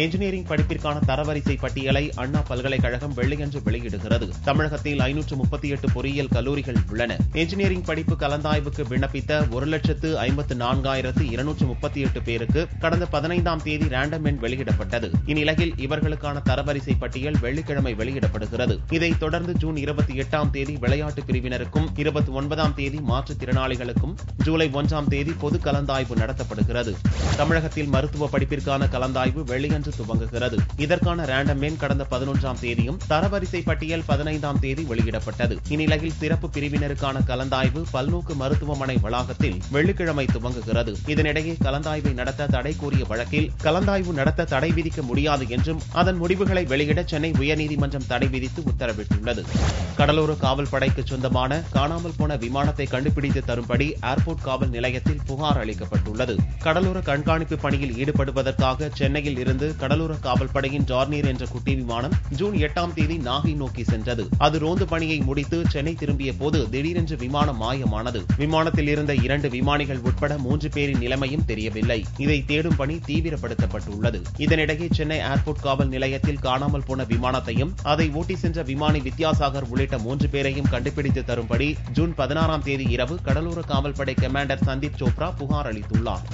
Engineering படிப்பிற்கான தரவரிசை பட்டியலை அண்ணா பல்கலைக்கழகம் வெள்ளியன்று வெளியிடுகிறது. தமிழகத்தில் 538 பொறியியல் கல்லூரிகள் உள்ளன. என்ஜினியரிங் படிப்பு கலந்தாய்வுக்கு விண்ணப்பித்த 1,54,238 பேருக்கு கடந்த 15ஆம் தேதி ரேண்டம் எண் வெளியிடப்பட்டது. இந்நிலையில் இவர்களுக்கான தரவரிசை பட்டியல் வெள்ளிக்கிழமை வெளியிடப்படுகிறது. இதைத் தொடர்ந்து ஜூன் 28ஆம் தேதி விளையாட்டு பிரிவினருக்கும் 29ஆம் தேதி மாற்றுத்திறனாளிகளுக்கும் ஜூலை 1ஆம் தேதி பொது கலந்தாய்வு நடத்தப்படுகிறது. தமிழகத்தில் மருத்துவ படிப்பிற்கான கலந்தாய்வு வெள்ளியன்று துவங்குகிறது. இதற்கான ரேண்டம் எண் கடந்த 11ஆம் தேதியும் தரவரிசை பட்டியல் 15ஆம் தேதி வெளியிடப்பட்டது. இந்நிலையில் சிறப்பு பிரிவினருக்கான கலந்தாய்வு பல்நோக்கு மருத்துவமனை வளாகத்தில் வெள்ளிக்கிழமை துவங்குகிறது. இதனிடையே கலந்தாய்வை நடத்த தடை கோரிய வழக்கில் கலந்தாய்வு நடத்த தடை விதிக்க முடியாது என்றும் அதன் முடிவுகளை வெளியிட சென்னை உயர்நீதிமன்றம் தடை விதித்து உத்தரவிட்டுள்ளது. கடலோர காவல் படைக்கு சொந்தமான காணாமல் போன விமானத்தை கண்டுபிடித்து தரும்படி ஏர்போர்ட் காவல் நிலையத்தில் புகார் அளிக்கப்பட்டுள்ளது. கடலோர கண்காணிப்பு பணியில் ஈடுபடுவதற்காக சென்னையில் இருந்து கடலோர காவல் படையின் டார்னியர் என்ற குட்டி விமானம் ஜூன் 8ஆம் தேதி நாகை நோக்கி சென்றது. அது ரோந்து பணியை முடித்து சென்னை திரும்பிய போது திடீரென்று விமானம் மாயமானது. விமானத்தில் இருந்த 2 விமானிகள் உட்பட 3 பேரின் நிலைமையும் தெரியவில்லை. இதை தேடும் பணி தீவிரப்படுத்தப்பட்டுள்ளது. இதனிடையே சென்னை ஏர்போர்ட் காவல் நிலையத்தில் காணாமல் போன விமானத்தையும் அதை ஓட்டி சென்ற விமானி வித்யாசாகர் உள்ளிட்ட 3 பேரையும் கண்டுபிடித்து தரும்படி ஜூன் 16ஆம் தேதி இரவு கடலோர காவல்படை கமாண்டர் சந்தீப் சோப்ரா புகார் அளித்துள்ளார்.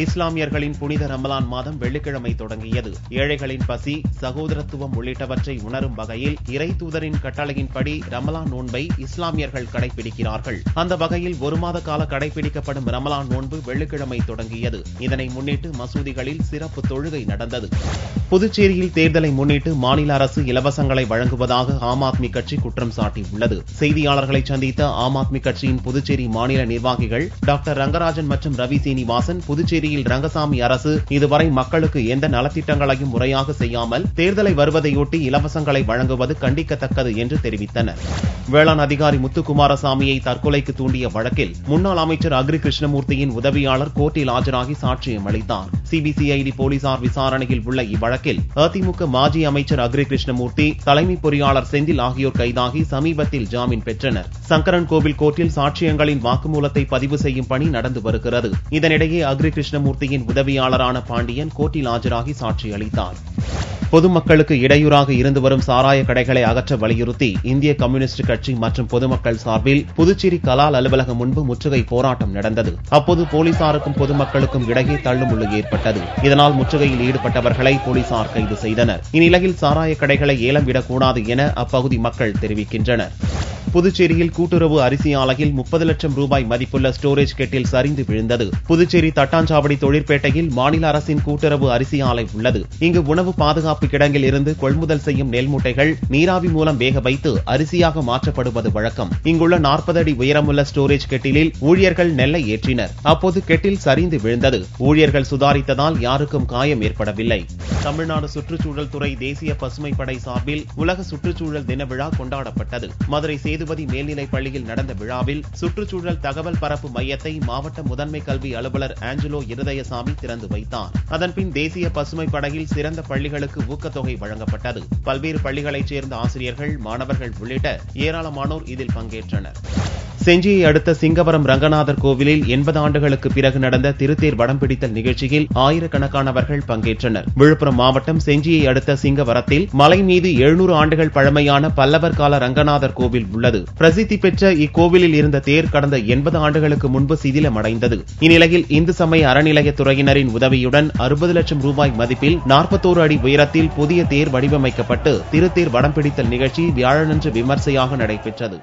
இஸ்லாமியர்களின் புனித ரமலான் மாதம் வெள்ளிக்கிழமை தொடங்கியது. ஏழைகளின் பசி, சகோதரத்துவம் உள்ளிட்டவற்றை உணரும் வகையில் இறை தூதரின் கட்டளையின்படி ரமலான் நோன்பை இஸ்லாமியர்கள் கடைபிடிக்கிறார்கள். அந்த வகையில் 1 மாத கால கடைபிடிக்கப்படும் ரமலான் நோன்பு வெள்ளிக்கிழமை தொடங்கியது. இதனை முன்னிட்டு மசூதிகளில் சிறப்பு தொழுகை நடந்தது. புதுச்சேரியில் தேர்தலை முன்னிட்டு மாநில அரசு இலவசங்களை வழங்குவதாக ஆம் ஆத்மி கட்சி குற்றம் சாட்டியுள்ளது. செய்தியாளர்களை சந்தித்த ஆம் ஆத்மி கட்சியின் புதுச்சேரி மாநில நிர்வாகிகள் டாக்டர் ரங்கராஜன் மற்றும் ரவி சீனிவாசன், புதுச்சேரியில் ரங்கசாமி அரசு இதுவரை மக்களுக்கு எந்த நலத்திட்டங்களையும் முறையாக செய்யாமல் தேர்தலை வருவதையொட்டி இலவசங்களை வழங்குவது கண்டிக்கத்தக்கது என்று தெரிவித்தனர். வேளாண் அதிகாரி முத்துக்குமாரசாமியை தற்கொலைக்கு தூண்டிய வழக்கில் முன்னாள் அமைச்சர் அக்ரி கிருஷ்ணமூர்த்தியின் உதவியாளர் கோர்ட்டில் ஆஜராகி சாட்சியம் அளித்தார். சிபிசிஐடி போலீசார் விசாரணையில் உள்ள இவ்வழக்கில் அதிமுக மாஜி அமைச்சர் அக்ரி கிருஷ்ணமூர்த்தி, தலைமை பொறியாளர் செந்தில் ஆகியோர் கைதாகி சமீபத்தில் ஜாமீன் பெற்றனர். சங்கரன் கோவில் கோர்ட்டில் சாட்சியங்களின் வாக்குமூலத்தை பதிவு செய்யும் பணி நடந்து வருகிறது. இதனிடையே அக்ரி கிருஷ்ணமூர்த்தியின் உதவியாளரான பாண்டியன் கோர்ட்டில் ஆஜராகி சாட்சி அளித்தார். பொதுமக்களுக்கு இடையூறாக இருந்து வரும் சாராய கடைகளை அகற்ற வலியுறுத்தி இந்திய கம்யூனிஸ்ட் கட்சி மற்றும் பொதுமக்கள் சார்பில் புதுச்சேரி கலால் அலுவலகம் முன்பு முற்றுகை போராட்டம் நடந்தது. அப்போது போலீசாருக்கும் பொதுமக்களுக்கும் இடையே தள்ளுமுள்ளு ஏற்பட்டது. இதனால் முற்றுகையில் ஈடுபட்டவர்களை போலீசார் கைது செய்தனர். இந்நிலையில் சாராய கடைகளை ஏலம் விடக்கூடாது என அப்பகுதி மக்கள் தெரிவிக்கின்றனர். புதுச்சேரியில் கூட்டுறவு அரிசி ஆலையில் 30 லட்சம் ரூபாய் மதிப்புள்ள ஸ்டோரேஜ் கெட்டில் சரிந்து விழுந்தது. புதுச்சேரி தட்டாஞ்சாவடி தொழிற்பேட்டையில் மாநில அரசின் கூட்டுறவு அரிசி ஆலை உள்ளது. இங்கு உணவு பாதுகாப்பு கிடங்கில் இருந்து கொள்முதல் செய்யும் நெல் மூட்டைகள் நீராவி மூலம் வேக வைத்து அரிசியாக மாற்றப்படுவது வழக்கம். இங்குள்ள 40 அடி உயரமுள்ள ஸ்டோரேஜ் கெட்டிலில் ஊழியர்கள் நெல்லை ஏற்றினர். அப்போது கெட்டில் சரிந்து விழுந்தது. ஊழியர்கள் சுதாரித்ததால் யாருக்கும் காயம் ஏற்படவில்லை. தமிழ்நாடு சுற்றுச்சூழல் துறை தேசிய பசுமை படை சார்பில் உலக சுற்றுச்சூழல் தின விழா கொண்டாடப்பட்டது. மதுரை சேதுபதி மேல்நிலைப் பள்ளியில் நடந்த விழாவில் சுற்றுச்சூழல் தகவல் பரப்பு மையத்தை மாவட்ட முதன்மை கல்வி அலுவலர் ஆஞ்சலோ இருதயசாமி திறந்து வைத்தார். அதன்பின் தேசிய பசுமை படையில் சிறந்த பள்ளிகளுக்கு ஊக்கத்தொகை வழங்கப்பட்டது. பல்வேறு பள்ளிகளைச் சேர்ந்த ஆசிரியர்கள், மாணவர்கள் உள்ளிட்ட ஏராளமானோர் இதில் பங்கேற்றனர். செஞ்சியை அடுத்த சிங்கவரம் ரங்கநாதர் கோவிலில் 80 ஆண்டுகளுக்கு பிறகு நடந்த திருத்தேர் வடம் பிடித்தல் நிகழ்ச்சியில் ஆயிரக்கணக்கானவர்கள் பங்கேற்றனர். விழுப்புரம் மாவட்டம் செஞ்சியை அடுத்த சிங்கவரத்தில் மலை மீது 700 ஆண்டுகள் பழமையான பல்லவர் கால ரங்கநாதர் கோவில் உள்ளது. பிரசித்தி பெற்ற இக்கோவிலில் இருந்த தேர் கடந்த 80 ஆண்டுகளுக்கு முன்பு சிதிலமடைந்தது. இந்நிலையில் இந்து சமய அறநிலையத்துறையினரின் உதவியுடன் 60 லட்சம் ரூபாய் மதிப்பில் 41 அடி உயரத்தில் புதிய தேர் வடிவமைக்கப்பட்டு திருத்தேர் வடம் பிடித்தல் நிகழ்ச்சி வியாழனன்று விமர்சையாக நடைபெற்றது.